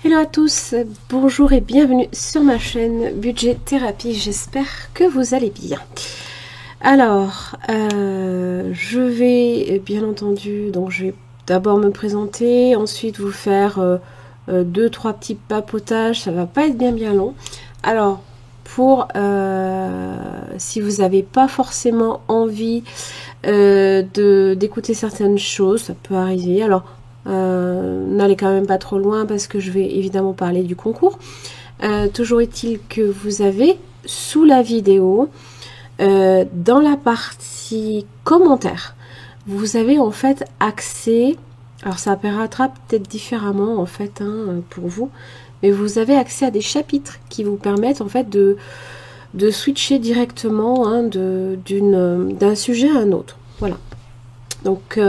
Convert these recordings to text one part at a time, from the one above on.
Hello à tous, bonjour et bienvenue sur ma chaîne Budget Thérapie, j'espère que vous allez bien. Alors, je vais bien entendu, donc je vais d'abord me présenter, ensuite vous faire 2-3 petits papotages, ça va pas être bien long. Alors, pour si vous n'avez pas forcément envie d'écouter certaines choses, ça peut arriver. Alors, n'allez quand même pas trop loin parce que je vais évidemment parler du concours. Toujours est-il que vous avez sous la vidéo, dans la partie commentaires, vous avez en fait accès, alors ça apparaîtra peut-être différemment en fait pour vous, mais vous avez accès à des chapitres qui vous permettent en fait de switcher directement d'un sujet à un autre. Voilà. Donc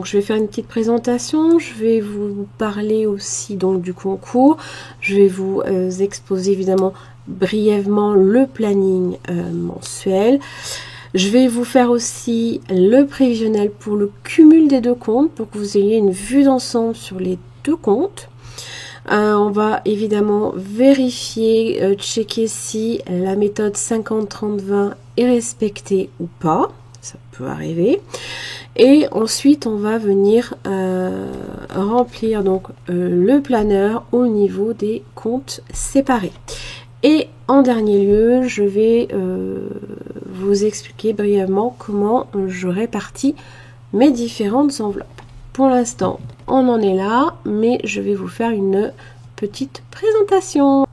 je vais faire une petite présentation, je vais vous parler aussi donc du concours, je vais vous exposer évidemment brièvement le planning mensuel. Je vais vous faire aussi le prévisionnel pour le cumul des deux comptes pour que vous ayez une vue d'ensemble sur les deux comptes. On va évidemment vérifier, checker si la méthode 50-30-20 est respectée ou pas. Ça peut arriver. Et ensuite, on va venir remplir donc le planeur au niveau des comptes séparés. Et en dernier lieu, je vais vous expliquer brièvement comment je répartis mes différentes enveloppes. Pour l'instant, on en est là, mais je vais vous faire une petite présentation.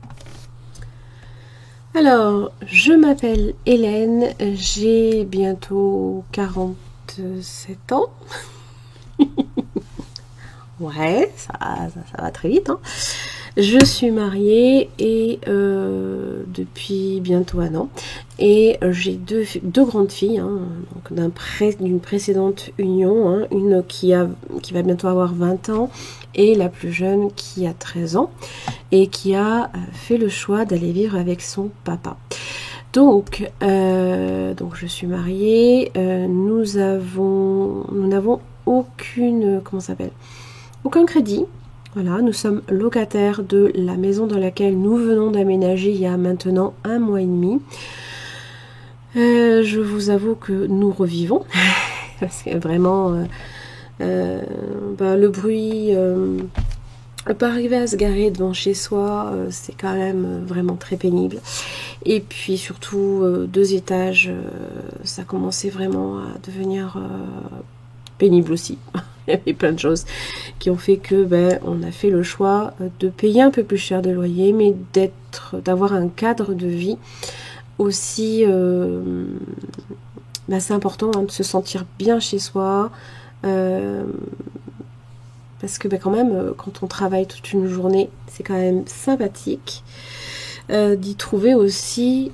Alors, je m'appelle Hélène, j'ai bientôt 47 ans. Ouais, ça va très vite. Je suis mariée et depuis bientôt 1 an. Et j'ai deux grandes filles, donc d'une précédente union, une qui va bientôt avoir 20 ans et la plus jeune qui a 13 ans et qui a fait le choix d'aller vivre avec son papa. Donc je suis mariée, nous n'avons aucun crédit. Voilà, nous sommes locataires de la maison dans laquelle nous venons d'aménager il y a maintenant 1 mois et demi. Je vous avoue que nous revivons parce que vraiment le bruit, pas arriver à se garer devant chez soi, c'est quand même vraiment très pénible. Et puis surtout 2 étages, ça commençait vraiment à devenir pénible aussi. Il y avait plein de choses qui ont fait que on a fait le choix de payer un peu plus cher de loyer, mais d'avoir un cadre de vie aussi. C'est important de se sentir bien chez soi, parce que quand même, quand on travaille toute une journée, c'est quand même sympathique d'y trouver aussi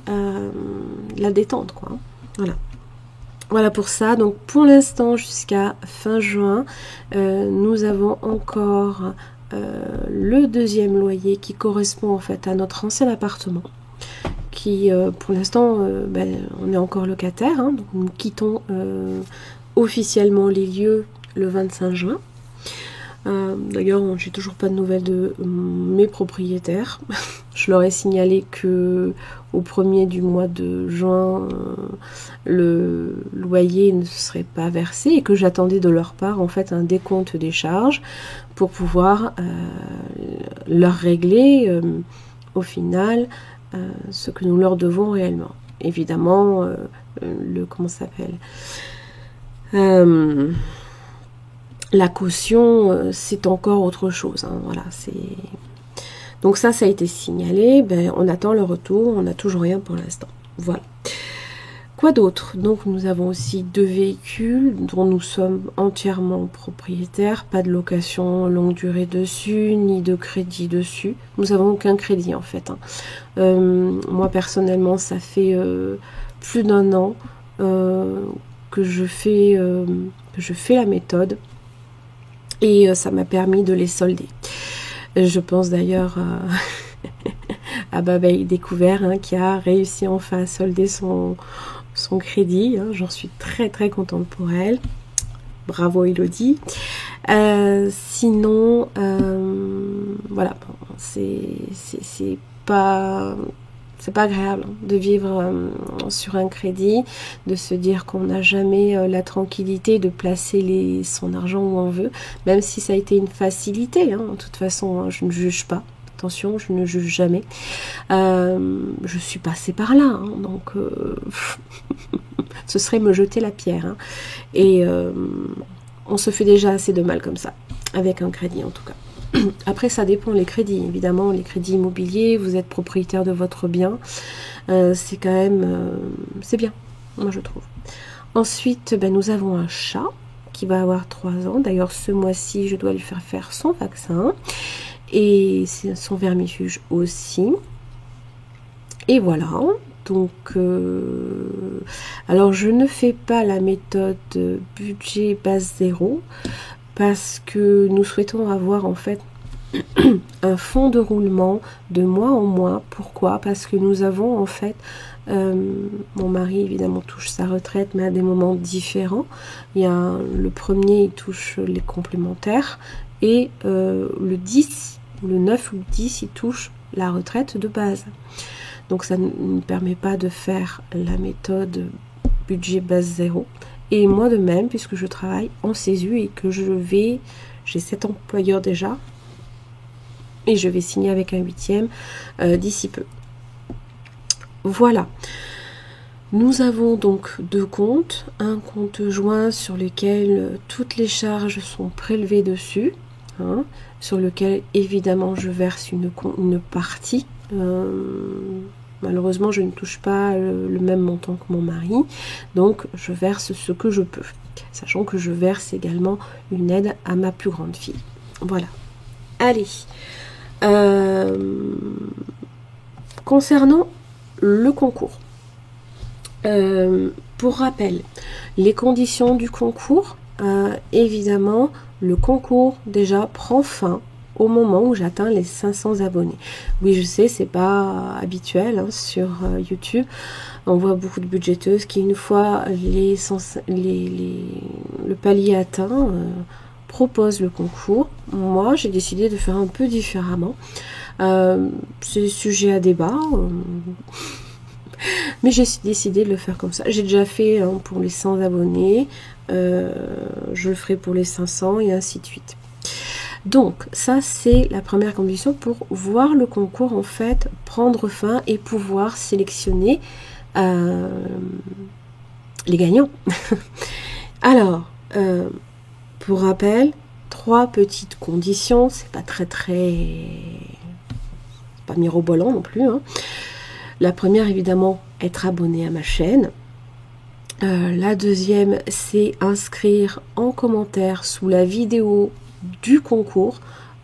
la détente, quoi. Voilà pour ça. Donc pour l'instant, jusqu'à fin juin, nous avons encore le 2e loyer qui correspond en fait à notre ancien appartement. Qui pour l'instant, on est encore locataire. Donc nous quittons officiellement les lieux le 25 juin. D'ailleurs, j'ai toujours pas de nouvelles de mes propriétaires. Je leur ai signalé que au 1er du mois de juin, le loyer ne serait pas versé et que j'attendais de leur part en fait un décompte des charges pour pouvoir leur régler au final ce que nous leur devons réellement. Évidemment, la caution, c'est encore autre chose. Voilà, donc ça a été signalé. On attend le retour. On n'a toujours rien pour l'instant. Voilà. Quoi d'autre? Donc nous avons aussi 2 véhicules dont nous sommes entièrement propriétaires. Pas de location longue durée dessus, ni de crédit dessus. Nous n'avons aucun crédit en fait. Moi personnellement, ça fait plus d'1 an que je fais la méthode. Et ça m'a permis de les solder. Je pense d'ailleurs à Babaï Découvert qui a réussi enfin à solder son crédit. J'en suis très très contente pour elle. Bravo Elodie. Sinon, voilà, c'est pas... C'est pas agréable de vivre sur un crédit, de se dire qu'on n'a jamais la tranquillité de placer son argent où on veut, même si ça a été une facilité. Hein. De toute façon, hein, je ne juge pas. Attention, je ne juge jamais. Je suis passée par là, hein, donc ce serait me jeter la pierre. Hein. Et on se fait déjà assez de mal comme ça, avec un crédit en tout cas. Après, ça dépend les crédits. Évidemment, les crédits immobiliers, vous êtes propriétaire de votre bien. C'est quand même... c'est bien, moi je trouve. Ensuite, ben, nous avons un chat qui va avoir 3 ans. D'ailleurs, ce mois-ci, je dois lui faire son vaccin. Et son vermifuge aussi. Et voilà. Donc, alors je ne fais pas la méthode budget base zéro. Parce que nous souhaitons avoir en fait un fonds de roulement de mois en mois. Pourquoi? Parce que nous avons en fait, mon mari évidemment touche sa retraite mais à des moments différents. Il y a le premier, il touche les complémentaires et le 10, le 9 ou le 10, il touche la retraite de base. Donc ça ne permet pas de faire la méthode budget base zéro. Et moi de même, puisque je travaille en CESU et que j'ai 7 employeurs déjà, et je vais signer avec un 8e d'ici peu. Voilà. Nous avons donc 2 comptes. Un compte joint sur lequel toutes les charges sont prélevées dessus, hein, sur lequel évidemment je verse une partie. Malheureusement, je ne touche pas le même montant que mon mari, donc je verse ce que je peux, sachant que je verse également une aide à ma plus grande fille. Voilà. Allez. Concernant le concours, pour rappel, les conditions du concours, évidemment, le concours déjà prend fin au moment où j'atteins les 500 abonnés. Oui, je sais, c'est pas habituel hein, sur YouTube. On voit beaucoup de budgéteuses qui, une fois le palier atteint, proposent le concours. Moi, j'ai décidé de faire un peu différemment. C'est sujet à débat, mais j'ai décidé de le faire comme ça. J'ai déjà fait hein, pour les 100 abonnés, je le ferai pour les 500 et ainsi de suite. Donc ça c'est la première condition pour voir le concours en fait prendre fin et pouvoir sélectionner les gagnants. Alors pour rappel, 3 petites conditions, c'est pas pas mirobolant non plus. Hein. La première évidemment être abonné à ma chaîne. La deuxième c'est inscrire en commentaire sous la vidéo du concours,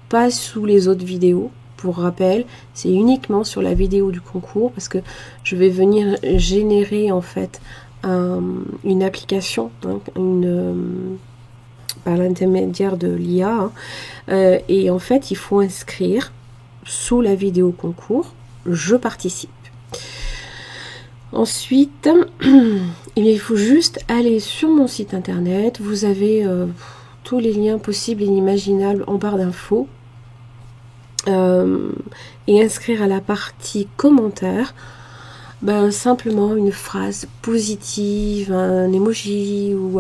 pas sous les autres vidéos. Pour rappel, c'est uniquement sur la vidéo du concours parce que je vais venir générer en fait une application hein, par l'intermédiaire de l'IA hein, et en fait il faut inscrire sous la vidéo concours, je participe. Ensuite, il faut juste aller sur mon site internet, vous avez tous les liens possibles et inimaginables en barre d'infos et inscrire à la partie commentaires simplement une phrase positive, un emoji ou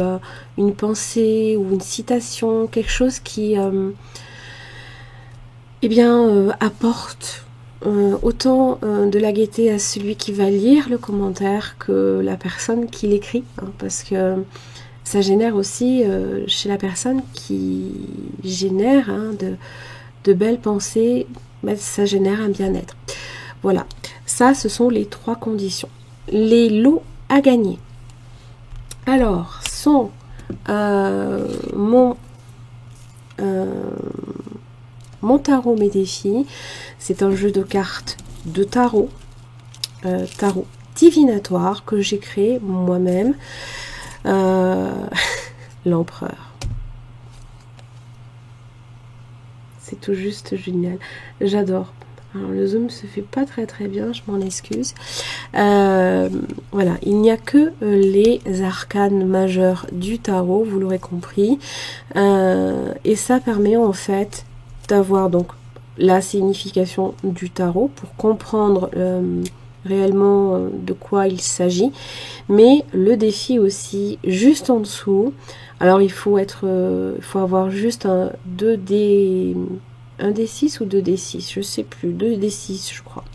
une pensée ou une citation, quelque chose qui apporte autant de la gaieté à celui qui va lire le commentaire que la personne qui l'écrit hein, parce que ça génère aussi chez la personne qui génère hein, de belles pensées, ça génère un bien-être. Voilà, ça ce sont les 3 conditions. Les lots à gagner. Alors, sont mon tarot mes défis. C'est un jeu de cartes de tarot, tarot divinatoire que j'ai créé moi-même. L'empereur. C'est tout juste génial. J'adore. Alors le zoom se fait pas très bien, je m'en excuse. Voilà, il n'y a que les arcanes majeurs du tarot, vous l'aurez compris. Et ça permet en fait d'avoir donc la signification du tarot pour comprendre réellement de quoi il s'agit. Mais le défi aussi, juste en dessous, alors il faut avoir juste un 2D, un D6 ou 2D6, je sais plus, 2D6 je crois.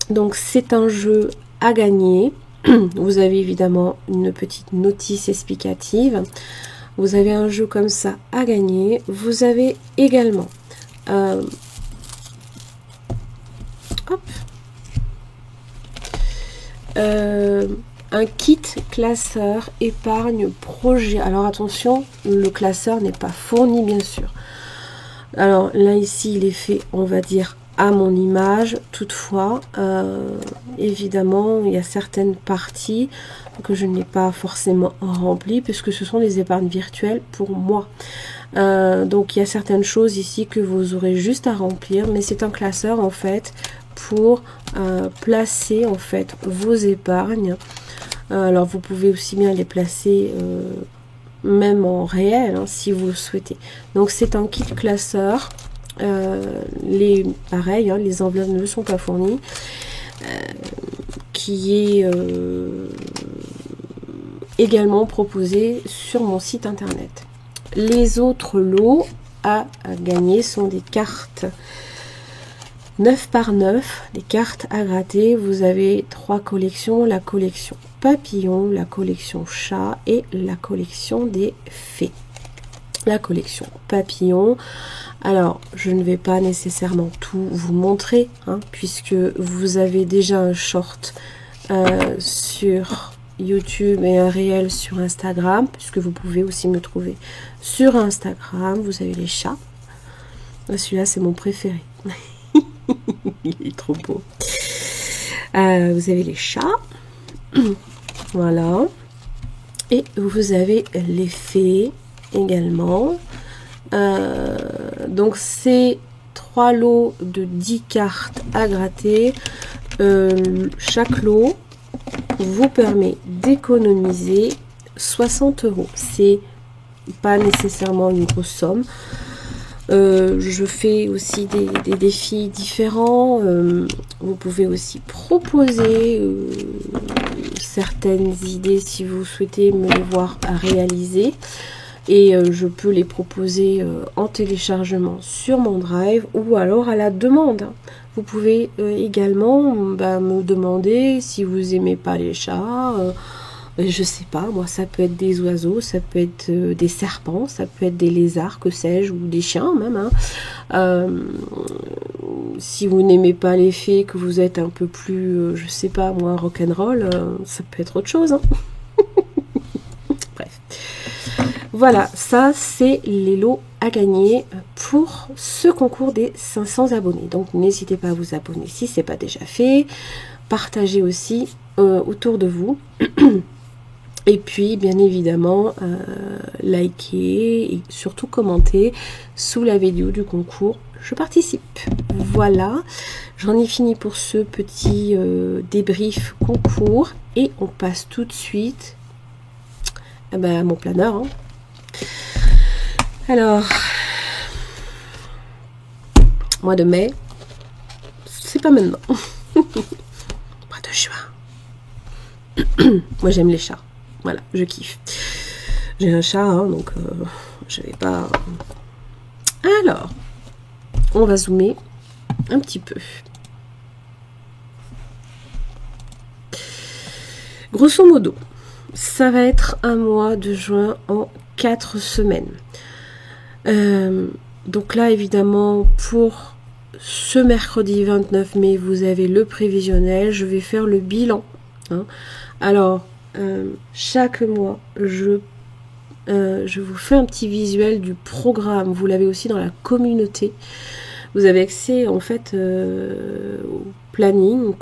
Donc c'est un jeu à gagner. Vous avez évidemment une petite notice explicative. Vous avez un jeu comme ça à gagner. Vous avez également un kit classeur épargne projet. Alors attention, le classeur n'est pas fourni bien sûr. Alors là ici il est fait, on va dire, à mon image. Toutefois, évidemment, il y a certaines parties que je n'ai pas forcément remplies puisque ce sont des épargnes virtuelles pour moi. Donc il y a certaines choses ici que vous aurez juste à remplir, mais c'est un classeur en fait pour placer en fait vos épargnes. Alors vous pouvez aussi bien les placer même en réel hein, si vous le souhaitez. Donc c'est un kit classeur. Pareil, hein, les enveloppes ne sont pas fournies, qui est également proposé sur mon site internet. Les autres lots à gagner sont des cartes 9 par 9, des cartes à gratter. Vous avez 3 collections, la collection papillon, la collection chat et la collection des fées. La collection papillon, alors je ne vais pas nécessairement tout vous montrer hein, puisque vous avez déjà un short sur YouTube et un réel sur Instagram, puisque vous pouvez aussi me trouver sur Instagram. Vous avez les chats, celui-là c'est mon préféré. Il est trop beau. Vous avez les chats, voilà, et vous avez les fées également. Donc c'est 3 lots de 10 cartes à gratter. Chaque lot vous permet d'économiser 60 €. C'est pas nécessairement une grosse somme. Je fais aussi des défis différents. Vous pouvez aussi proposer certaines idées si vous souhaitez me les voir réaliser. Et je peux les proposer en téléchargement sur mon drive ou alors à la demande. Vous pouvez également me demander si vous aimez pas les chats. Je sais pas, moi ça peut être des oiseaux, ça peut être des serpents, ça peut être des lézards, que sais-je, ou des chiens même. Hein. Si vous n'aimez pas les fées, que vous êtes un peu plus, je sais pas moi, rock'n'roll, ça peut être autre chose. Hein. Bref. Voilà, ça c'est les lots à gagner pour ce concours des 500 abonnés. Donc n'hésitez pas à vous abonner si ce n'est pas déjà fait. Partagez aussi autour de vous. Et puis bien évidemment likez et surtout commentez sous la vidéo du concours. Je participe. Voilà, j'en ai fini pour ce petit débrief concours et on passe tout de suite à mon planeur. Hein. Alors, mois de mai, c'est pas maintenant. Mois de juin. Moi j'aime les chats. Voilà, je kiffe. J'ai un chat, hein, donc je vais pas... Alors, on va zoomer un petit peu. Grosso modo, ça va être un mois de juin en 4 semaines. Donc là, évidemment, pour ce mercredi 29 mai, vous avez le prévisionnel. Je vais faire le bilan. Hein. Alors, chaque mois, je vous fais un petit visuel du programme. Vous l'avez aussi dans la communauté. Vous avez accès en fait au planning,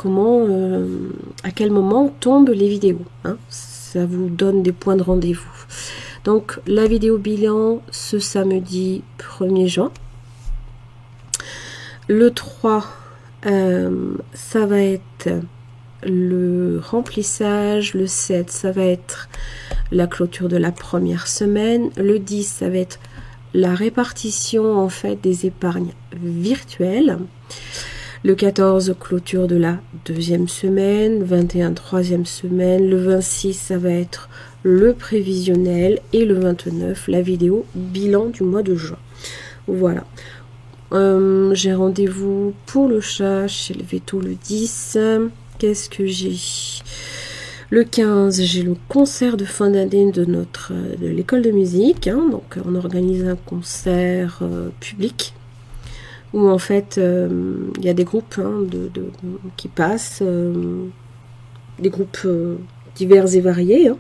à quel moment tombent les vidéos. Hein. Ça vous donne des points de rendez-vous. Donc la vidéo bilan ce samedi 1er juin. Le 3, ça va être le remplissage. Le 7, ça va être la clôture de la première semaine. Le 10, ça va être la répartition en fait des épargnes virtuelles. Le 14, clôture de la 2e semaine, 21, 3e semaine, le 26, ça va être le prévisionnel, et le 29, la vidéo bilan du mois de juin. Voilà. J'ai rendez-vous pour le chat chez le Veto le 10. Qu'est-ce que j'ai? Le 15, j'ai le concert de fin d'année de l'école de musique. Hein. Donc, on organise un concert public où en fait, il y a des groupes qui passent, des groupes divers et variés. Hein.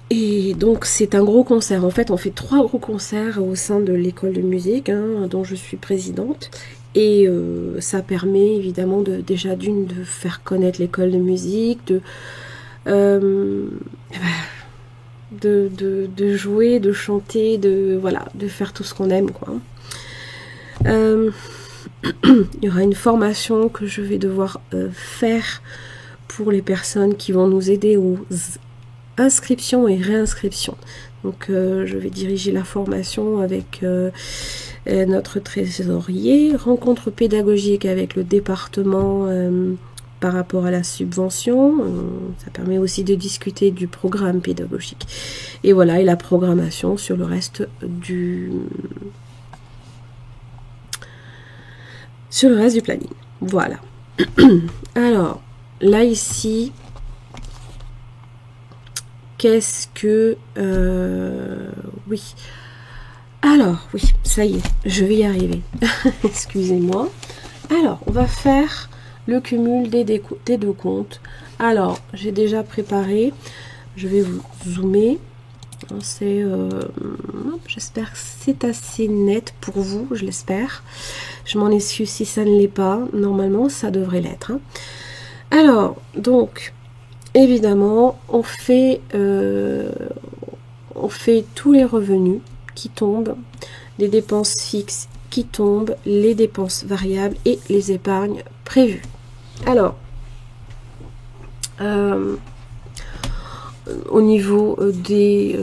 Et donc c'est un gros concert. En fait, on fait 3 gros concerts au sein de l'école de musique, hein, dont je suis présidente. Et ça permet évidemment déjà d'une de faire connaître l'école de musique, de jouer, de chanter, de faire tout ce qu'on aime, quoi. Il y aura une formation que je vais devoir faire pour les personnes qui vont nous aider aux inscription et réinscription. Donc je vais diriger la formation avec notre trésorier, rencontre pédagogique avec le département par rapport à la subvention. Ça permet aussi de discuter du programme pédagogique. Et voilà, et la programmation sur le reste du planning. Voilà. Alors, là ici, qu'est-ce que... oui. Alors, oui, ça y est, je vais y arriver. Excusez-moi. Alors, on va faire le cumul des deux comptes. Alors, j'ai déjà préparé. Je vais vous zoomer. C'est... j'espère que c'est assez net pour vous, je l'espère. Je m'en excuse si ça ne l'est pas. Normalement, ça devrait l'être. Hein. Alors, donc... Évidemment, on fait tous les revenus qui tombent, les dépenses fixes qui tombent, les dépenses variables et les épargnes prévues. Alors, au niveau du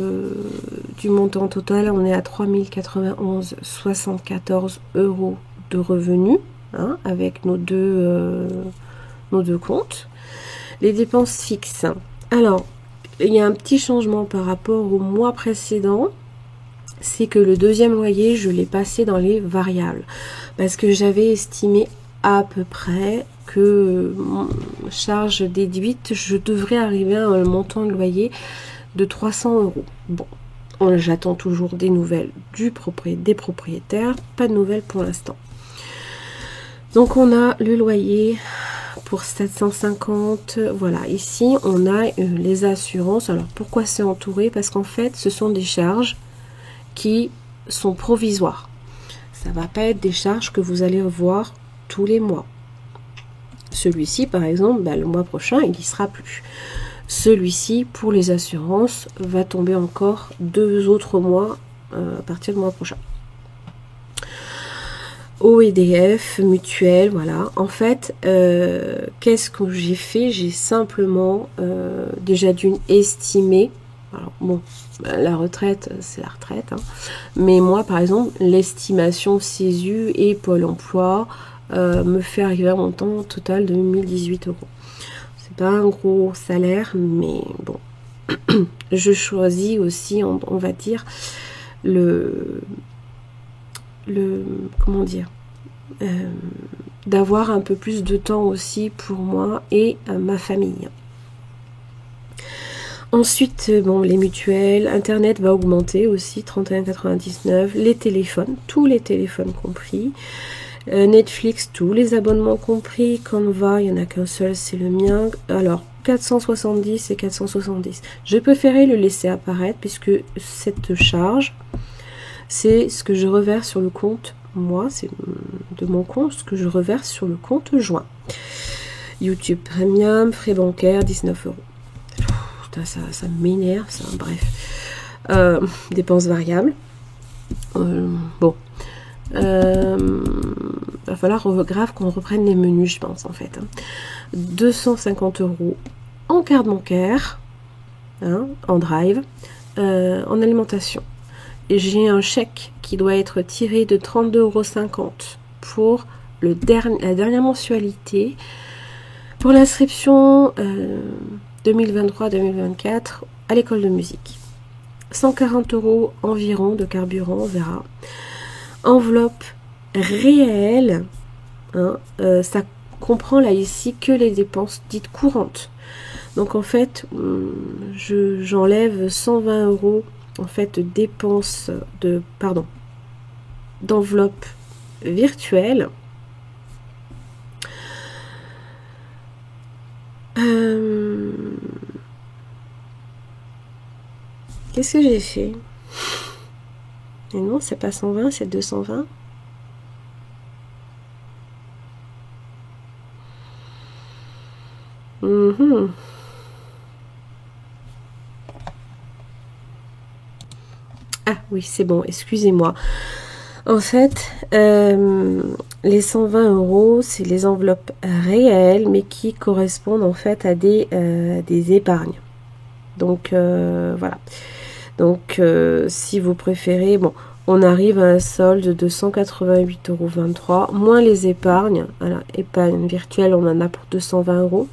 montant total, on est à 3091,74 € de revenus, hein, avec nos deux comptes. Les dépenses fixes. Alors, il y a un petit changement par rapport au mois précédent. C'est que le 2e loyer, je l'ai passé dans les variables. Parce que j'avais estimé à peu près que charge déduite, je devrais arriver à un montant de loyer de 300 €. Bon, j'attends toujours des nouvelles des propriétaires. Pas de nouvelles pour l'instant. Donc, on a le loyer... pour 750, voilà, ici on a les assurances. Alors pourquoi c'est entouré? Parce qu'en fait ce sont des charges qui sont provisoires. Ça va pas être des charges que vous allez revoir tous les mois. Celui-ci par exemple, le mois prochain il n'y sera plus. Celui-ci pour les assurances va tomber encore 2 autres mois à partir du mois prochain. OEDF, mutuelle, voilà. En fait, qu'est-ce que j'ai fait? J'ai simplement déjà d'une estimée. Alors bon, la retraite, c'est la retraite. Hein. Mais moi, par exemple, l'estimation CESU et Pôle emploi me fait arriver à un montant total de 1018 €. C'est pas un gros salaire, mais bon. Je choisis aussi, on va dire, comment dire, d'avoir un peu plus de temps aussi pour moi et ma famille. Ensuite, bon, les mutuelles, internet va augmenter aussi, 31,99 €, les téléphones, tous les téléphones compris, Netflix, tous les abonnements compris, Canva, il n'y en a qu'un seul, c'est le mien. Alors 470 et 470. Je préférais le laisser apparaître puisque cette charge, c'est ce que je reverse sur le compte, moi, c'est de mon compte, ce que je reverse sur le compte joint. YouTube Premium, frais bancaires, 19 €. Putain, ça m'énerve, ça, bref. Dépenses variables. Bon. Va falloir grave qu'on reprenne les menus, je pense, en fait. Hein. 250 € en carte bancaire, hein, en drive. en alimentation. J'ai un chèque qui doit être tiré de 32,50 € pour la dernière mensualité pour l'inscription 2023-2024 à l'école de musique. 140 € environ de carburant, on verra. Enveloppe réelle, hein, ça comprend là ici que les dépenses dites courantes. Donc en fait, j'enlève 120 € en fait de dépenses d'enveloppe virtuelle. Qu'est-ce que j'ai fait? Et non, c'est pas 120, c'est 220. Ah oui, c'est bon, excusez-moi. En fait, les 120 €, c'est les enveloppes réelles, mais qui correspondent en fait à des épargnes. Donc voilà. Donc si vous préférez, bon, on arrive à un solde de 188,23 € moins les épargnes. Alors, épargne virtuelle, on en a pour 220 €.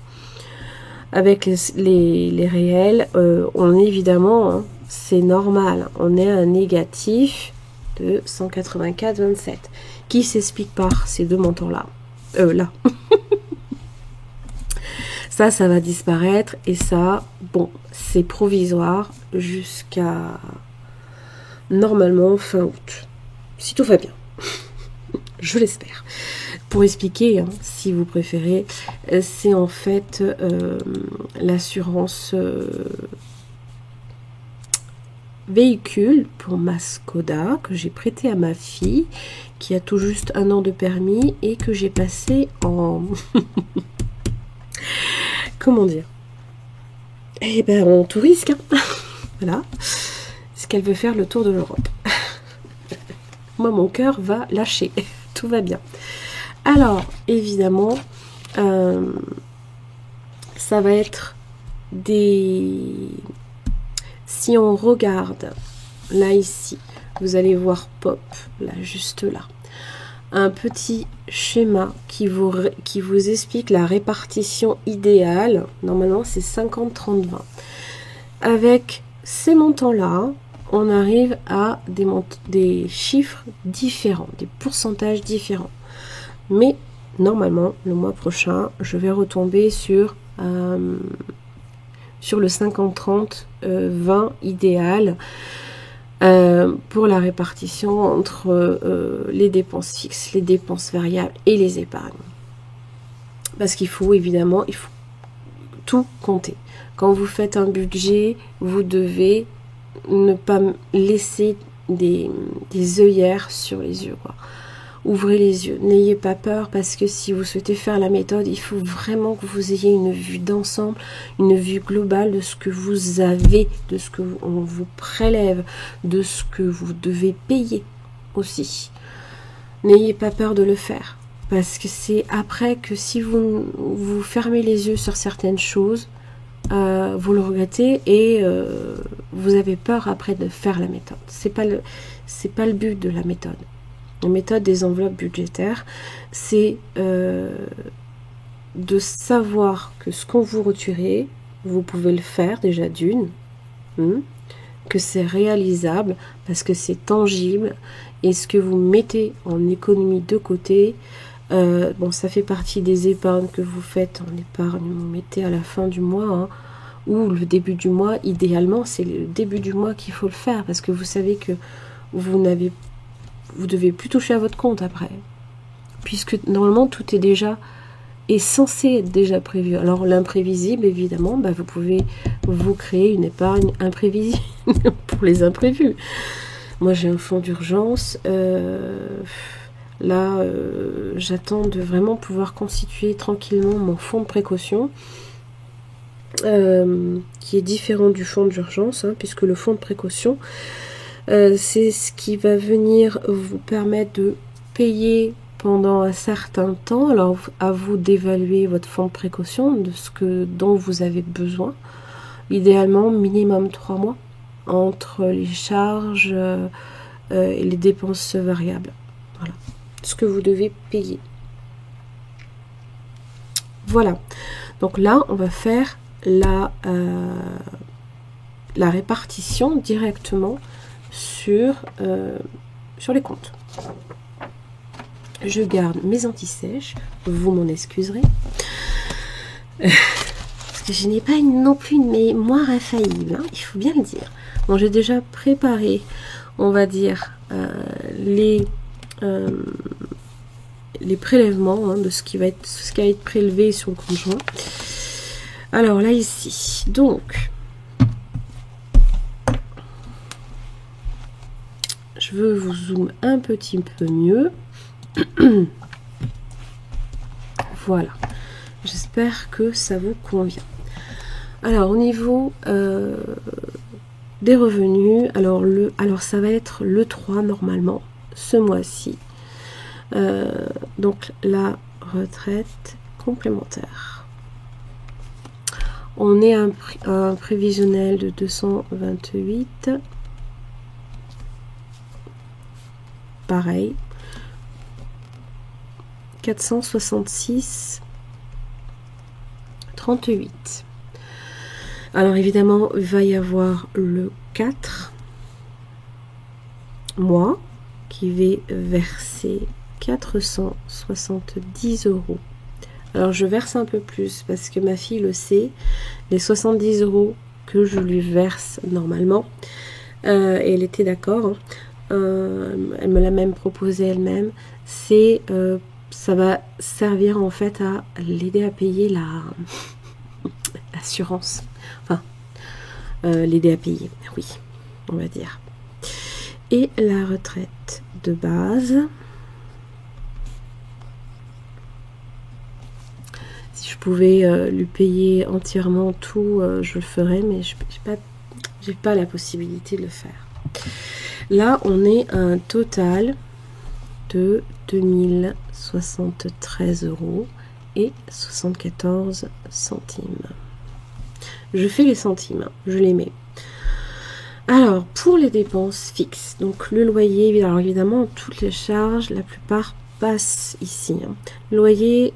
Avec les réels, on est évidemment, hein, c'est normal, on est à un négatif de 184,27 qui s'explique par ces deux montants-là. Là. Ça va disparaître et ça, bon, c'est provisoire jusqu'à normalement fin août. Si tout va bien. Je l'espère. Pour expliquer, hein, si vous préférez, c'est en fait l'assurance véhicule pour ma Skoda que j'ai prêté à ma fille qui a tout juste 1 an de permis et que j'ai passé en comment dire, eh ben en tout risque, hein. Voilà, parce qu'elle veut faire le tour de l'Europe. Moi mon cœur va lâcher, tout va bien. Alors évidemment ça va être si on regarde là ici, vous allez voir pop là juste là un petit schéma qui vous explique la répartition idéale. Normalement c'est 50-30-20. Avec ces montants là on arrive à des chiffres différents, des pourcentages différents, mais normalement le mois prochain je vais retomber sur le 50-30-20 idéal pour la répartition entre les dépenses fixes, les dépenses variables et les épargnes. Parce qu'il faut évidemment, il faut tout compter. Quand vous faites un budget, vous devez ne pas laisser des œillères sur les yeux, quoi. Ouvrez les yeux, n'ayez pas peur parce que si vous souhaitez faire la méthode, il faut vraiment que vous ayez une vue d'ensemble, une vue globale de ce que vous avez, de ce que on vous prélève, de ce que vous devez payer aussi. N'ayez pas peur de le faire parce que c'est après que si vous fermez les yeux sur certaines choses, vous le regrettez et vous avez peur après de faire la méthode. C'est pas le but de la méthode. La méthode des enveloppes budgétaires, c'est de savoir que ce qu'on vous retirez, vous pouvez le faire déjà d'une, que c'est réalisable parce que c'est tangible et ce que vous mettez en économie de côté, bon, ça fait partie des épargnes que vous faites en épargne, vous mettez à la fin du mois, hein, ou le début du mois. Idéalement, c'est le début du mois qu'il faut le faire parce que vous savez que vous devez plus toucher à votre compte après, puisque normalement tout est censé être déjà prévu. Alors l'imprévisible, évidemment, bah, vous pouvez vous créer une épargne imprévisible pour les imprévus. Moi j'ai un fonds d'urgence, là j'attends de vraiment pouvoir constituer tranquillement mon fonds de précaution, qui est différent du fonds d'urgence, hein, puisque le fonds de précaution c'est ce qui va venir vous permettre de payer pendant un certain temps. Alors à vous d'évaluer votre fonds de précaution, de dont vous avez besoin. Idéalement minimum 3 mois. entre les charges et les dépenses variables. Voilà, ce que vous devez payer. Voilà, donc là, on va faire la répartition directement sur les comptes. Je garde mes anti-sèches, vous m'en excuserez. Parce que je n'ai pas non plus une mémoire infaillible, hein, il faut bien le dire. Bon, j'ai déjà préparé, on va dire, les prélèvements, hein, de ce qui va être prélevé sur le compte joint. Alors là, ici, donc, je veux vous zoom un petit peu mieux. Voilà, j'espère que ça vous convient. Alors au niveau des revenus, alors ça va être le 3 normalement ce mois-ci. Donc la retraite complémentaire. On est un prévisionnel de 228. Pareil. 466 38. Alors évidemment, il va y avoir le 4 mois qui va verser 470 €. Alors je verse un peu plus parce que ma fille le sait, les 70 € que je lui verse normalement, et elle était d'accord, hein, elle me l'a même proposé elle-même, c'est ça va servir en fait à l'aider à payer l'assurance. Enfin, l'aider à payer, oui, on va dire. Et la retraite de base. Si je pouvais lui payer entièrement tout, je le ferais, mais je n'ai pas la possibilité de le faire. Là, on est à un total de 2073 € et 74 centimes. Je fais les centimes, je les mets. Alors, pour les dépenses fixes, donc le loyer, alors évidemment, toutes les charges, la plupart passent ici. Hein. Le loyer,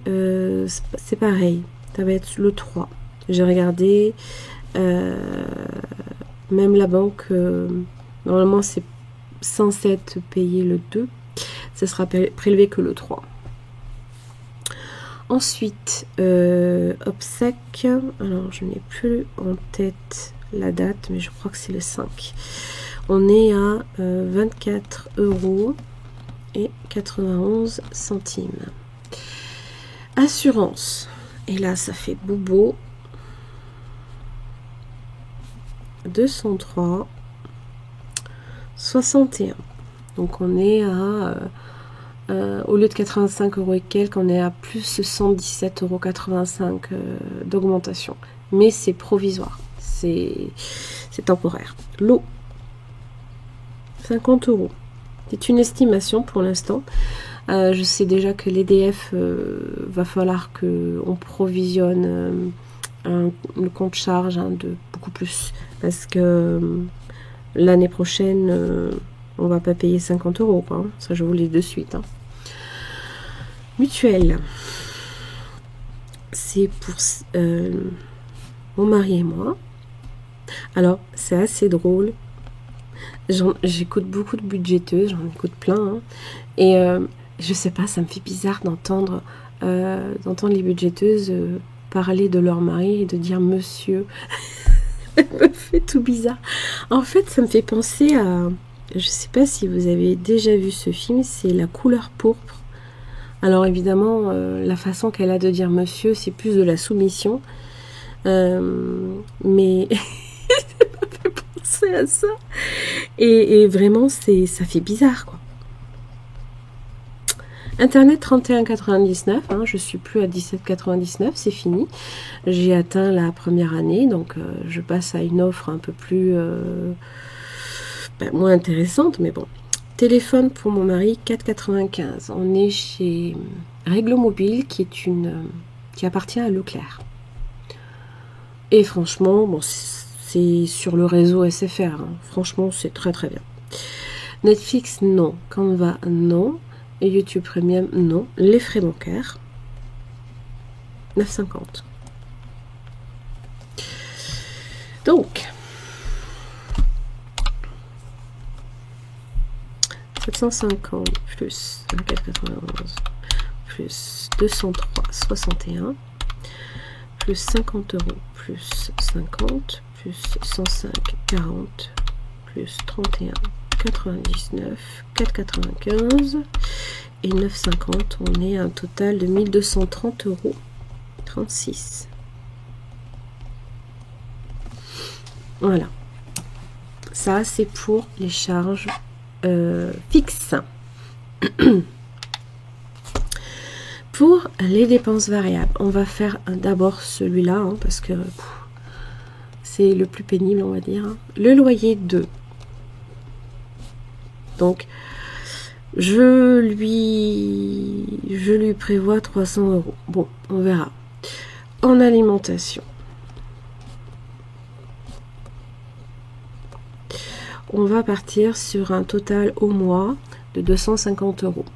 c'est pareil, ça va être le 3. J'ai regardé, même la banque, normalement, c'est censé être payé le 2. Ça sera prélevé que le 3. Ensuite, obsèques, alors je n'ai plus en tête la date, mais je crois que c'est le 5. On est à 24 € et 91 centimes. Assurance, et là ça fait bobo, 203 61. Donc on est à au lieu de 85 € et quelques, on est à plus 117,85 € d'augmentation. Mais c'est provisoire, c'est temporaire. L'eau, 50 €. C'est une estimation pour l'instant. Je sais déjà que l'EDF va falloir qu'on provisionne le compte charge de beaucoup plus. Parce que l'année prochaine... on va pas payer 50 € quoi, hein. Ça je vous le dis de suite. Hein. Mutuelle. C'est pour mon mari et moi. Alors c'est assez drôle. J'écoute beaucoup de budgéteuses, j'en écoute plein. Hein. Et je sais pas, ça me fait bizarre d'entendre les budgéteuses parler de leur mari et de dire monsieur. Ça me fait tout bizarre. En fait, ça me fait penser à... Je sais pas si vous avez déjà vu ce film, c'est La couleur pourpre. Alors évidemment, la façon qu'elle a de dire monsieur, c'est plus de la soumission. Mais ça m'a fait penser à ça. Et vraiment, ça fait bizarre, quoi. Internet 31,99, hein, je suis plus à 17,99, c'est fini. J'ai atteint la première année, donc je passe à une offre un peu plus... moins intéressante, mais bon. Téléphone pour mon mari, 4,95. On est chez Réglo Mobile, qui appartient à Leclerc. Et franchement, bon, c'est c'est sur le réseau SFR. Hein. Franchement, c'est très très bien. Netflix, non. Canva, non. Et YouTube Premium, non. Les frais bancaires, 9,50. Donc, 750 plus 24,91 plus 203,61 plus 50 euros plus 50 plus 105,40 plus 31,99 4,95 et 9,50. On est à un total de 1230 euros 36. Voilà. Ça, c'est pour les charges fixes. Pour les dépenses variables, on va faire d'abord celui-là, hein, parce que c'est le plus pénible, on va dire. Hein. Le loyer 2. Donc, je lui prévois 300 euros. Bon, on verra. En alimentation, on va partir sur un total au mois de 250 euros.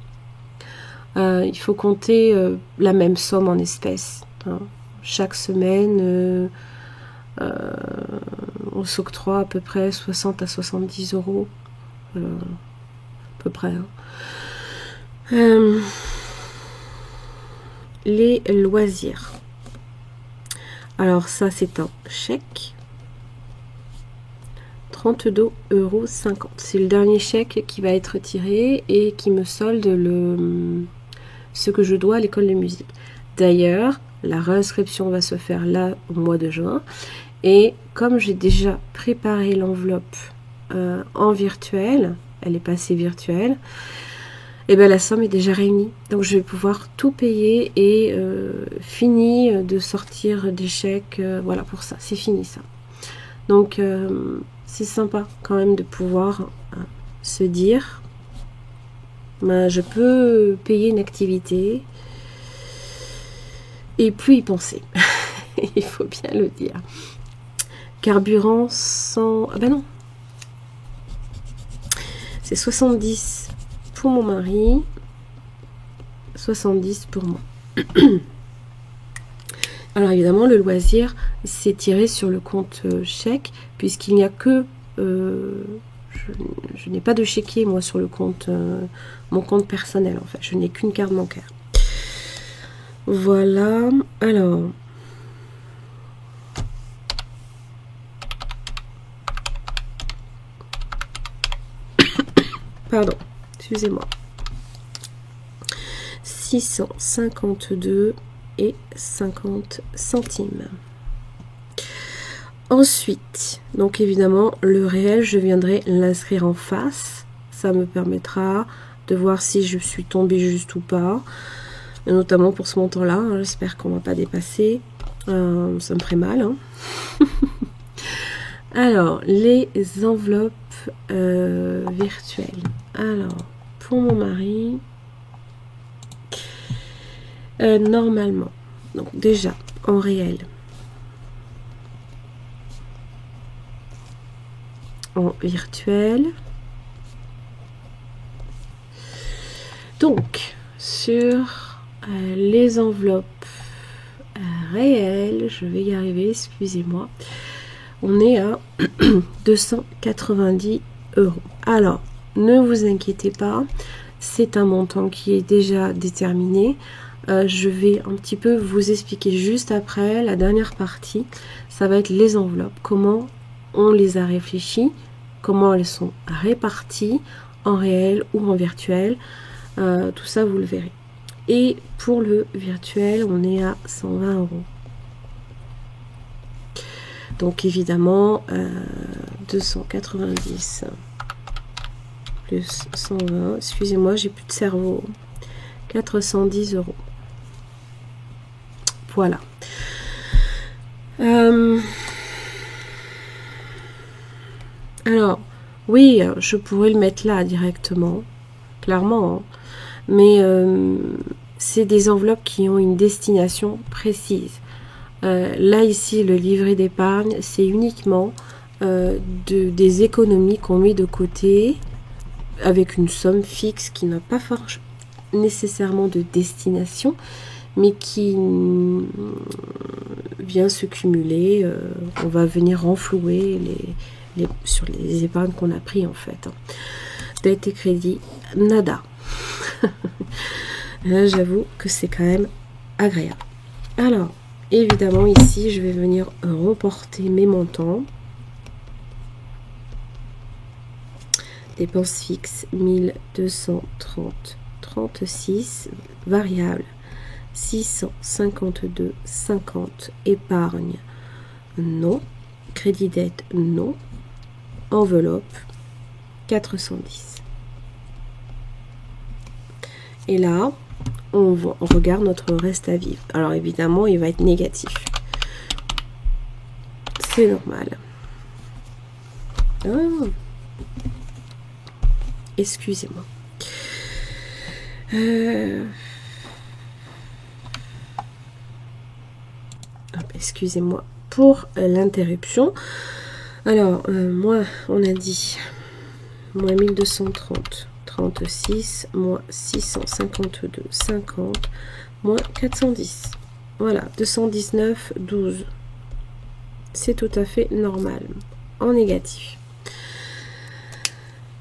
Il faut compter la même somme en espèces. Hein. Chaque semaine, on s'octroie à peu près 60 à 70 euros. À peu près. Hein. Les loisirs. Alors ça, c'est un chèque. 32,50 €. C'est le dernier chèque qui va être tiré et qui me solde ce que je dois à l'école de musique. D'ailleurs, la réinscription va se faire là au mois de juin. Et comme j'ai déjà préparé l'enveloppe en virtuel, elle est passée virtuelle, et bien la somme est déjà réunie. Donc je vais pouvoir tout payer et fini de sortir des chèques. Voilà, pour ça, c'est fini ça. Donc c'est sympa quand même de pouvoir se dire, je peux payer une activité et plus y penser. Il faut bien le dire. Carburant sans... Ah ben non. C'est 70 pour mon mari, 70 pour moi. Alors évidemment, le loisir, c'est tiré sur le compte chèque, puisqu'il n'y a que... je n'ai pas de chéquier, moi, sur le compte, mon compte personnel, en fait. Je n'ai qu'une carte bancaire. Voilà. Alors... Pardon, excusez-moi. 652 et 50 centimes. Ensuite, donc évidemment, le réel, je viendrai l'inscrire en face. Ça me permettra de voir si je suis tombée juste ou pas. Et notamment pour ce montant-là. Hein, j'espère qu'on ne va pas dépasser. Ça me ferait mal. Hein. Alors, les enveloppes virtuelles. Alors, pour mon mari, normalement, donc déjà, en réel, en virtuel. Donc, sur les enveloppes réelles, je vais y arriver, excusez-moi, on est à 290 €. Alors, ne vous inquiétez pas, c'est un montant qui est déjà déterminé. Je vais un petit peu vous expliquer juste après, la dernière partie, ça va être les enveloppes, comment on les a réfléchies, comment elles sont réparties en réel ou en virtuel, tout ça vous le verrez. Et pour le virtuel, on est à 120 €. Donc évidemment, 290 plus 120, excusez-moi, j'ai plus de cerveau, 410 €. Voilà. Alors, oui, je pourrais le mettre là directement, clairement, hein, mais c'est des enveloppes qui ont une destination précise. Là, ici, le livret d'épargne, c'est uniquement des économies qu'on met de côté avec une somme fixe qui n'a pas nécessairement de destination, mais qui vient se cumuler. On va venir renflouer sur les épargnes qu'on a pris en fait. Dette et crédit, nada. Là, j'avoue que c'est quand même agréable. Alors, évidemment, ici, je vais venir reporter mes montants. Dépenses fixes, 1230,36. Variable, 652,50. Épargne, non. Crédit dette, non. Enveloppe, 410. Et là, on regarde notre reste à vivre. Alors évidemment, il va être négatif. C'est normal. Oh. Excusez-moi. Excusez-moi pour l'interruption. Alors, moi, on a dit moins 1230, 36, moins 652, 50, moins 410. Voilà, 219, 12. C'est tout à fait normal, en négatif.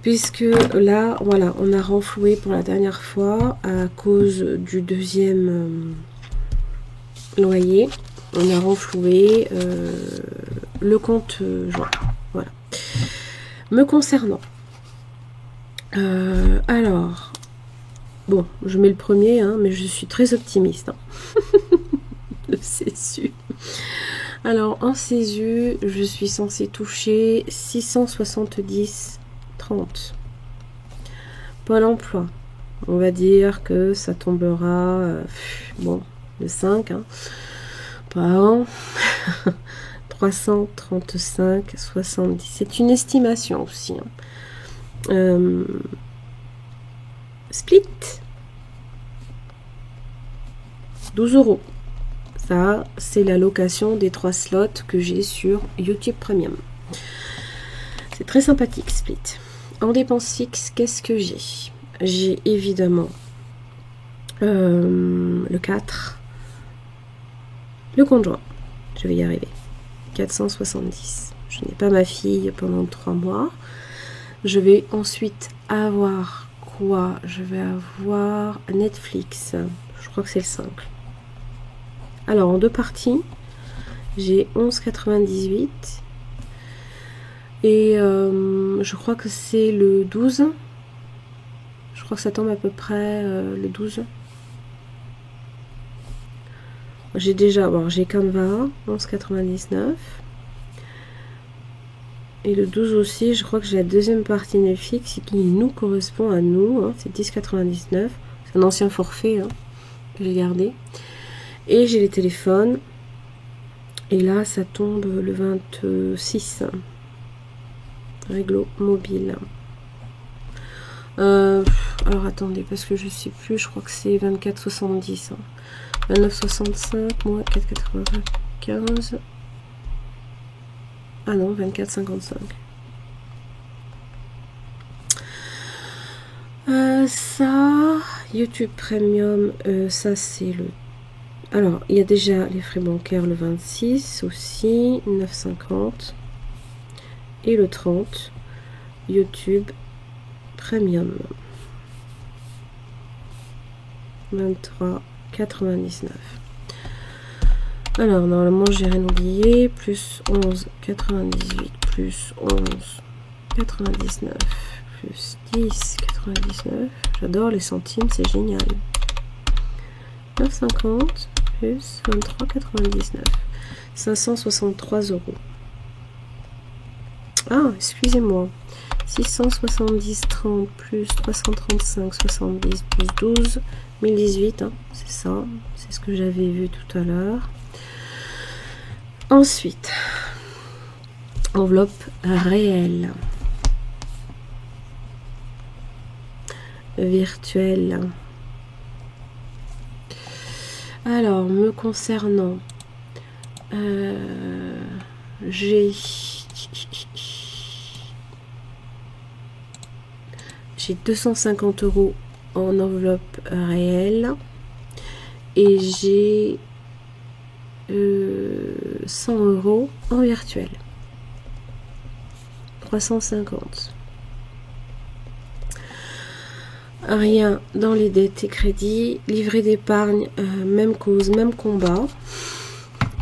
Puisque là, voilà, on a renfloué pour la dernière fois à cause du deuxième loyer. On a renfloué le compte joint. Voilà. Me concernant, alors, bon, je mets le premier, hein, mais je suis très optimiste. Hein. Le CESU. Alors, en CESU, je suis censée toucher 670,30. Pôle emploi, on va dire que ça tombera, bon, le 5, hein, par an, 335,70. C'est une estimation aussi. Hein. Split, 12 €. Ça, c'est la location des 3 slots que j'ai sur YouTube Premium. C'est très sympathique, Split. En dépenses fixes, qu'est-ce que j'ai? J'ai évidemment le 4, le conjoint, je vais y arriver, 470. Je n'ai pas ma fille pendant 3 mois. Je vais ensuite avoir quoi? Je vais avoir Netflix, je crois que c'est le 5. Alors, en 2 parties, j'ai 11,98. Et je crois que c'est le 12. Je crois que ça tombe à peu près le 12. J'ai déjà, bon, j'ai Canva, 11,99. Et le 12 aussi, je crois que j'ai la deuxième partie Netflix qui nous correspond à nous. Hein, c'est 10,99. C'est un ancien forfait hein, que j'ai gardé. Et j'ai les téléphones. Et là, ça tombe le 26. Réglo mobile. Alors attendez, parce que je sais plus, je crois que c'est 24,70. Hein. 29,65 moins 4,95. Ah non, 24,55. Ça, YouTube Premium, ça c'est le... Alors, il y a déjà les frais bancaires le 26 aussi, 9,50. Et le 30, YouTube Premium, 23,99. Alors, normalement, j'ai rien oublié. Plus 11,98, plus 11,99, plus 10,99. J'adore les centimes, c'est génial. 9,50, plus 23,99. 563 €. Ah, excusez-moi. 670,30 plus 335,70 plus 12, 1018, hein, c'est ça. C'est ce que j'avais vu tout à l'heure. Ensuite, enveloppe réelle. Virtuelle. Alors, me concernant, j'ai 250 € en enveloppe réelle et j'ai 100 € en virtuel. 350. Rien dans les dettes et crédits. Livret d'épargne, même cause, même combat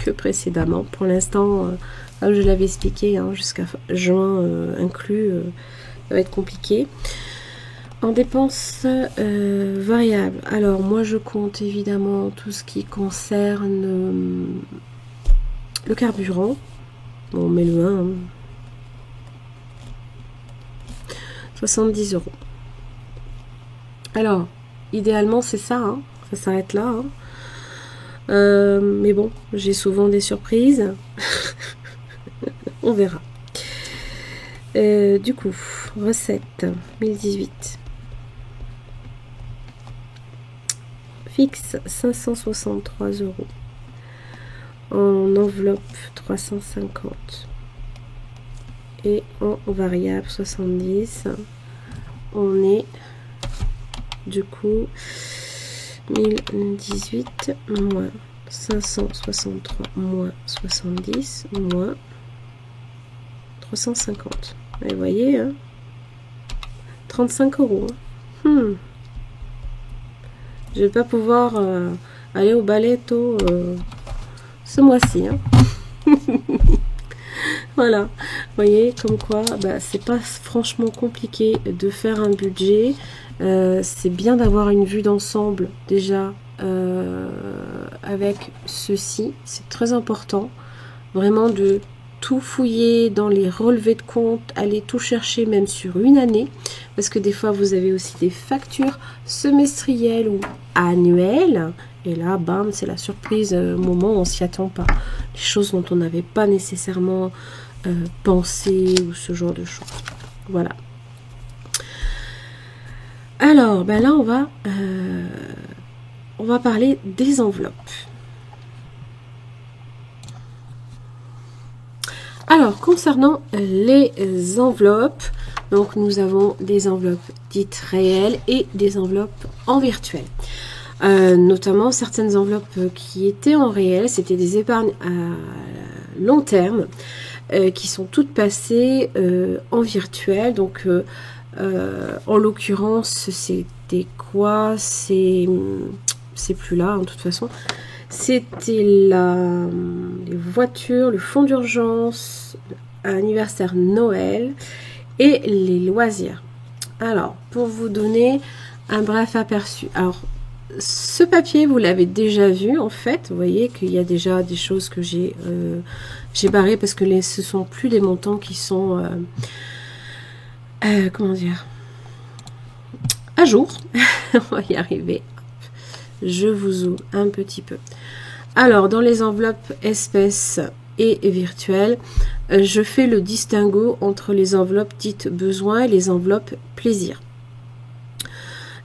que précédemment. Pour l'instant, comme je l'avais expliqué, hein, jusqu'à juin inclus, ça va être compliqué. En dépenses variables, alors moi je compte évidemment tout ce qui concerne le carburant. Bon, on met le 1. Hein. 70 €. Alors, idéalement c'est ça, hein, ça s'arrête là. Hein. Mais bon, j'ai souvent des surprises. On verra. Du coup, recette 1018. Fixe 563 €. En enveloppe 350. Et en variable 70. On est du coup 1018 moins 563 moins 70 moins 350. Et vous voyez, hein, 35 €. Je vais pas pouvoir aller au ballet tôt ce mois-ci. Hein. Voilà, vous voyez, comme quoi, bah, c'est pas franchement compliqué de faire un budget. C'est bien d'avoir une vue d'ensemble déjà avec ceci. C'est très important, vraiment de tout fouiller dans les relevés de compte, aller tout chercher même sur une année, parce que des fois vous avez aussi des factures semestrielles ou annuelles, et là bam, c'est la surprise au moment où on s'y attend pas, les choses dont on n'avait pas nécessairement pensé ou ce genre de choses. Voilà. Alors ben là on va parler des enveloppes. Alors, concernant les enveloppes, donc nous avons des enveloppes dites réelles et des enveloppes en virtuel. Notamment certaines enveloppes qui étaient en réel, c'était des épargnes à long terme, qui sont toutes passées en virtuel. Donc, en l'occurrence, c'était quoi? C'est plus là, hein, de toute façon. C'était les voitures, le fonds d'urgence, anniversaire Noël et les loisirs. Alors, pour vous donner un bref aperçu. Alors, ce papier, vous l'avez déjà vu en fait. Vous voyez qu'il y a déjà des choses que j'ai barrées parce que ce sont plus des montants qui sont, comment dire, à jour. On va y arriver. Je vous zoome un petit peu. Alors, dans les enveloppes espèces et virtuelles, je fais le distinguo entre les enveloppes dites besoins et les enveloppes plaisir.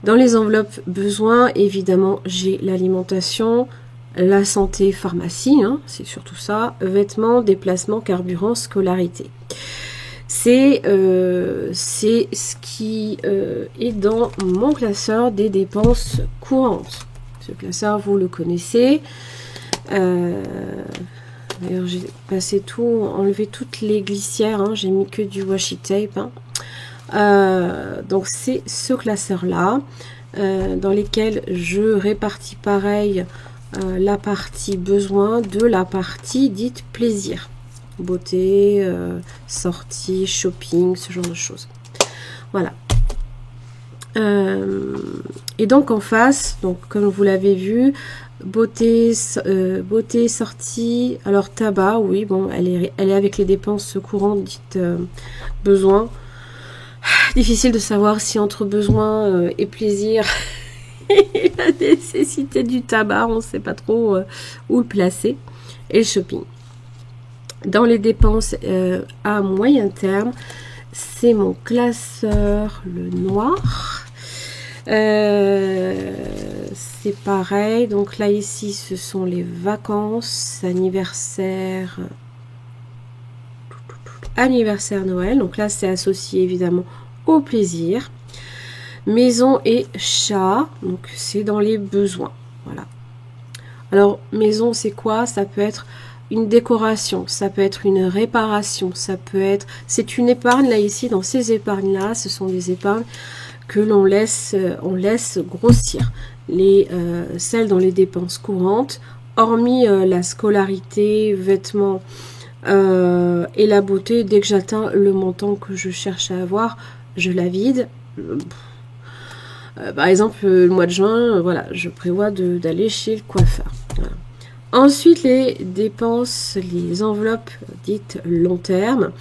Dans les enveloppes besoins, évidemment, j'ai l'alimentation, la santé, pharmacie, hein, c'est surtout ça, vêtements, déplacements, carburant, scolarité. C'est ce qui est dans mon classeur des dépenses courantes. Ce classeur, vous le connaissez. D'ailleurs, j'ai passé tout, enlevé toutes les glissières. Hein, j'ai mis que du washi tape. Hein. Donc, c'est ce classeur-là, dans lesquels je répartis pareil la partie besoin de la partie dite plaisir. Beauté, sortie, shopping, ce genre de choses. Voilà. Et donc en face, donc comme vous l'avez vu, beauté, sortie, alors tabac, oui, bon, elle est avec les dépenses courantes dites besoin. Difficile de savoir si entre besoin et plaisir et la nécessité du tabac, on ne sait pas trop où le placer. Et le shopping. Dans les dépenses à moyen terme, c'est mon classeur, le noir. c'est pareil. Donc là, ici, ce sont les vacances, anniversaire, Noël. Donc là, c'est associé évidemment au plaisir. Maison et chat, donc c'est dans les besoins. Voilà. Alors, maison, c'est quoi? Ça peut être une décoration, ça peut être une réparation, ça peut être... C'est une épargne, là, ici, dans ces épargnes-là, ce sont des épargnes que on laisse grossir. Celles dans les dépenses courantes, hormis la scolarité, vêtements et la beauté, dès que j'atteins le montant que je cherche à avoir, je la vide. Par exemple, le mois de juin, voilà, je prévois d'aller chez le coiffeur. Voilà. Ensuite, les dépenses, les enveloppes dites long terme,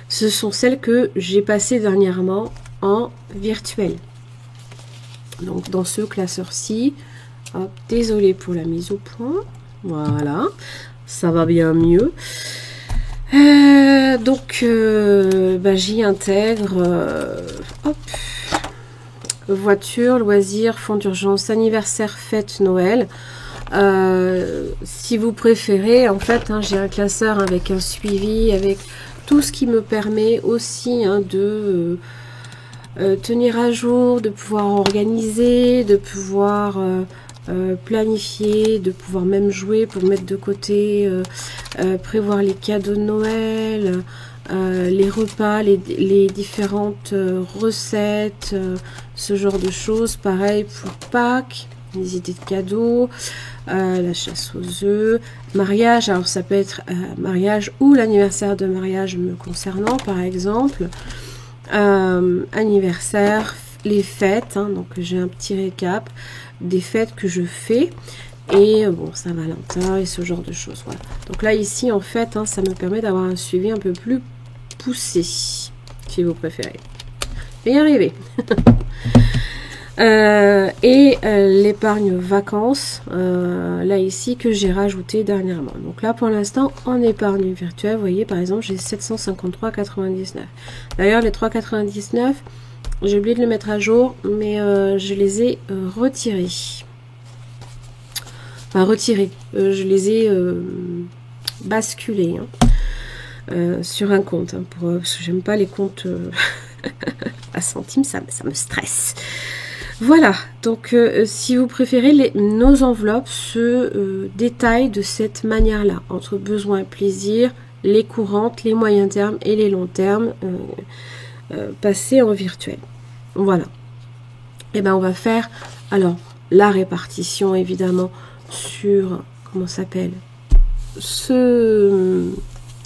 ce sont celles que j'ai passées dernièrement en virtuel. Donc, dans ce classeur-ci, désolé pour la mise au point. Voilà, ça va bien mieux. J'y intègre voiture, loisirs, fonds d'urgence, anniversaire, fête, Noël. Si vous préférez, en fait, j'ai un classeur avec un suivi, avec tout ce qui me permet aussi de tenir à jour, de pouvoir organiser, de pouvoir planifier, de pouvoir même jouer pour mettre de côté, prévoir les cadeaux de Noël, les repas, les différentes recettes, ce genre de choses. Pareil pour Pâques, les idées de cadeaux, la chasse aux œufs, mariage. Alors ça peut être mariage ou l'anniversaire de mariage me concernant, par exemple. Anniversaire, les fêtes, donc j'ai un petit récap des fêtes que je fais. Et Saint-Valentin et ce genre de choses. Voilà. Donc là, ici, en fait, ça me permet d'avoir un suivi un peu plus poussé, si vous préférez. Je vais y arriver. L'épargne vacances, là, ici, que j'ai rajouté dernièrement. Donc là, pour l'instant, en épargne virtuelle, vous voyez, par exemple, j'ai 753,99. D'ailleurs, les 3,99, j'ai oublié de le mettre à jour, mais je les ai retirés. Enfin, retirés. Je les ai basculés sur un compte. Parce que j'aime pas les comptes à centimes, ça me stresse. Voilà. Donc, si vous préférez, nos enveloppes se détaillent de cette manière-là. Entre besoins et plaisir, les courantes, les moyens termes et les longs termes passés en virtuel. Voilà. Et ben, on va faire, alors, la répartition, évidemment, sur, comment ça s'appelle, ce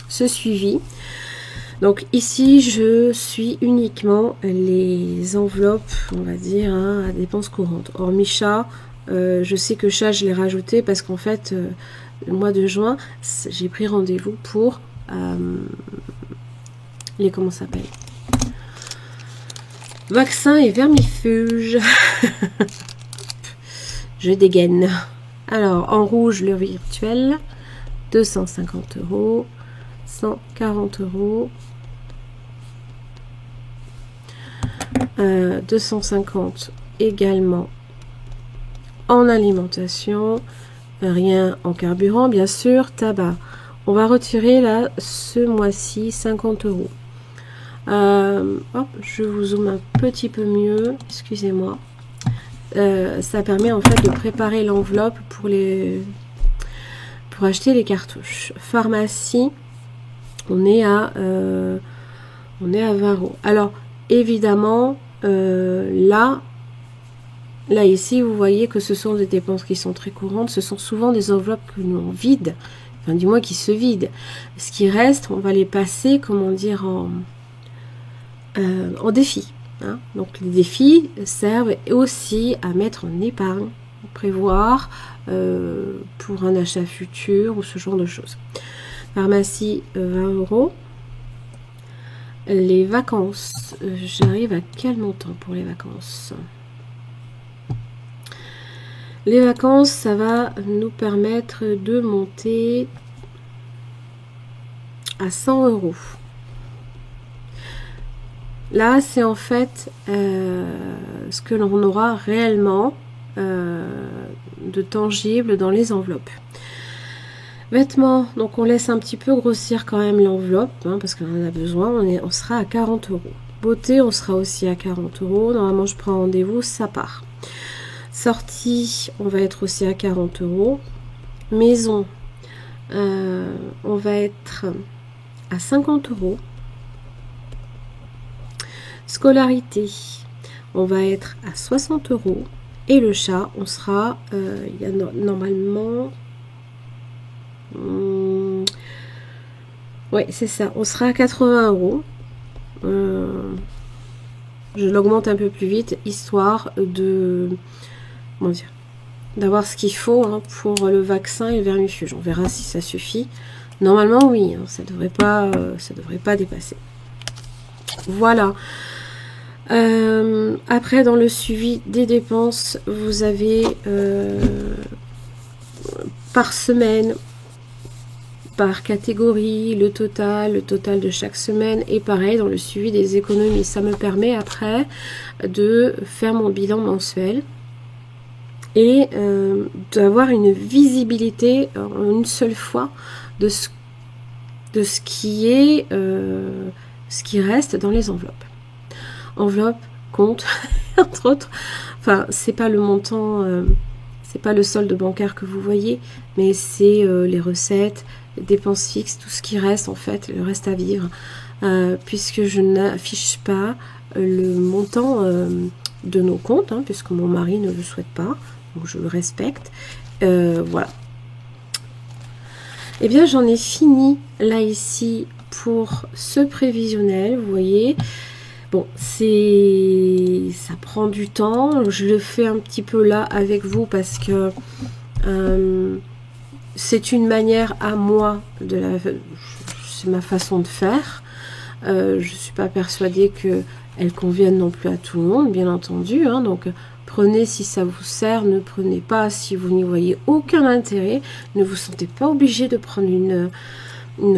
suivi. Donc ici, je suis uniquement les enveloppes, on va dire, à dépenses courantes. Hormis chat, je sais que chat, je l'ai rajouté parce qu'en fait, le mois de juin, j'ai pris rendez-vous pour les, comment ça s'appelle, vaccins et vermifuges. Je dégaine. Alors, en rouge, le virtuel, 250 €, 140 €, 250 également en alimentation, rien en carburant, bien sûr, tabac. On va retirer là, ce mois-ci, 50 €. Je vous zoome un petit peu mieux, excusez-moi. Ça permet en fait de préparer l'enveloppe pour acheter les cartouches. Pharmacie, on est à 20 €. Alors évidemment, là ici, vous voyez que ce sont des dépenses qui sont très courantes. Ce sont souvent des enveloppes que l'on vide, enfin du moins qui se vident. Ce qui reste, on va les passer, comment dire, en défi. Donc les défis servent aussi à mettre en épargne, prévoir pour un achat futur ou ce genre de choses. Pharmacie, 20 €. Les vacances, j'arrive à quel montant pour les vacances? Les vacances, ça va nous permettre de monter à 100 €. Là, c'est en fait ce que l'on aura réellement de tangible dans les enveloppes. Vêtements, donc on laisse un petit peu grossir quand même l'enveloppe, hein, parce qu'on en a besoin, on sera à 40 €. Beauté, on sera aussi à 40 €. Normalement, je prends rendez-vous, ça part. Sortie, on va être aussi à 40 €. Maison, on va être à 50 €. Scolarité, on va être à 60 €. Et le chat, on sera, il y a normalement... oui, c'est ça, on sera à 80 €. Je l'augmente un peu plus vite, histoire de... comment dire, d'avoir ce qu'il faut, hein, pour le vaccin et le vermifuge. On verra si ça suffit. Normalement, oui, hein, ça devrait pas dépasser. Voilà. Après, dans le suivi des dépenses, vous avez par semaine, par catégorie, le total de chaque semaine, et pareil dans le suivi des économies. Ça me permet après de faire mon bilan mensuel et d'avoir une visibilité en une seule fois de ce qui est ce qui reste dans les enveloppes. Enveloppe, compte, entre autres. Enfin, c'est pas le montant, c'est pas le solde bancaire que vous voyez, mais c'est les recettes, les dépenses fixes, tout ce qui reste en fait, le reste à vivre, puisque je n'affiche pas le montant de nos comptes, hein, puisque mon mari ne le souhaite pas, donc je le respecte. Voilà. Eh bien, j'en ai fini là ici pour ce prévisionnel, vous voyez. Bon, ça prend du temps, je le fais un petit peu là avec vous parce que c'est une manière à moi, c'est ma façon de faire. Je ne suis pas persuadée qu'elle convienne non plus à tout le monde, bien entendu, hein, donc prenez si ça vous sert, ne prenez pas si vous n'y voyez aucun intérêt, ne vous sentez pas obligé de prendre une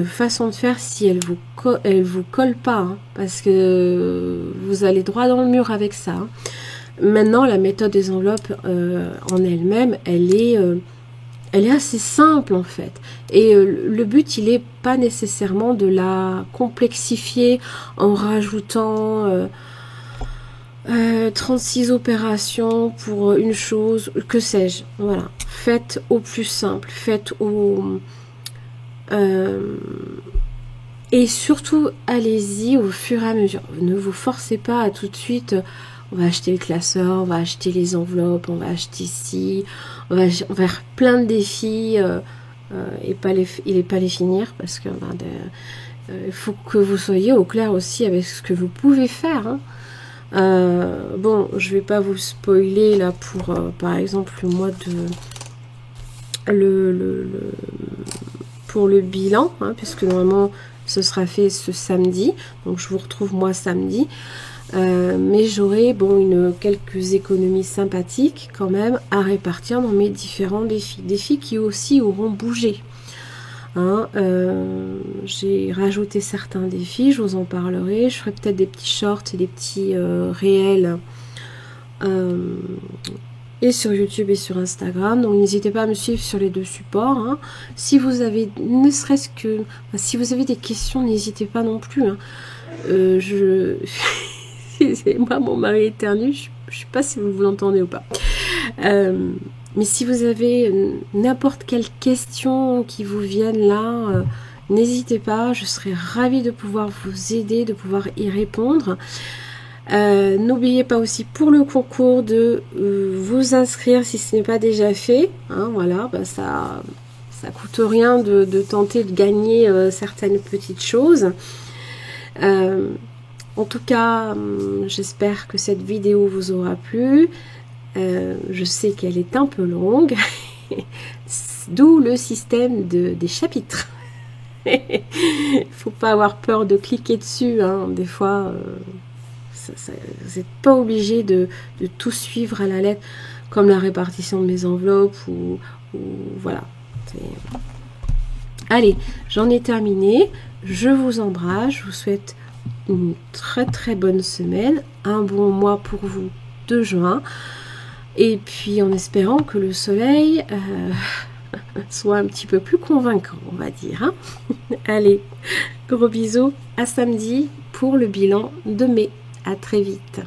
façon de faire si elle vous colle pas, hein, parce que vous allez droit dans le mur avec ça, hein. Maintenant, la méthode des enveloppes en elle-même, elle est assez simple en fait, et le but, il n'est pas nécessairement de la complexifier en rajoutant 36 opérations pour une chose, que sais-je. Voilà, faites au plus simple, faites au... et surtout, allez-y au fur et à mesure. Ne vous forcez pas à tout de suite, on va acheter le classeur, on va acheter les enveloppes, on va acheter ci, on va faire plein de défis et pas les finir, parce que il faut que vous soyez au clair aussi avec ce que vous pouvez faire, hein. Bon, je vais pas vous spoiler là pour par exemple le mois de pour le bilan, hein, puisque normalement ce sera fait ce samedi, donc je vous retrouve moi samedi, mais j'aurai bon quelques économies sympathiques quand même à répartir dans mes différents défis qui aussi auront bougé, hein. J'ai rajouté certains défis, je vous en parlerai, je ferai peut-être des petits shorts et des petits réels et sur YouTube et sur Instagram, donc n'hésitez pas à me suivre sur les deux supports, hein. Si vous avez ne serait-ce que si vous avez des questions, n'hésitez pas non plus, hein. Moi mon mari éternue, je sais pas si vous l'entendez ou pas, mais si vous avez n'importe quelle question qui vous vienne là, n'hésitez pas, je serai ravie de pouvoir vous aider, de pouvoir y répondre. N'oubliez pas aussi pour le concours de vous inscrire si ce n'est pas déjà fait, hein, voilà, bah ça coûte rien de tenter de gagner certaines petites choses. En tout cas, j'espère que cette vidéo vous aura plu. Je sais qu'elle est un peu longue, d'où le système des chapitres. Il faut pas avoir peur de cliquer dessus, hein. Des fois vous n'êtes pas obligé de tout suivre à la lettre, comme la répartition de mes enveloppes ou voilà. Allez, j'en ai terminé, je vous embrasse, je vous souhaite une très très bonne semaine, un bon mois pour vous de juin, Et puis en espérant que le soleil soit un petit peu plus convaincant, on va dire. Hein. Allez, gros bisous, à samedi pour le bilan de mai. À très vite.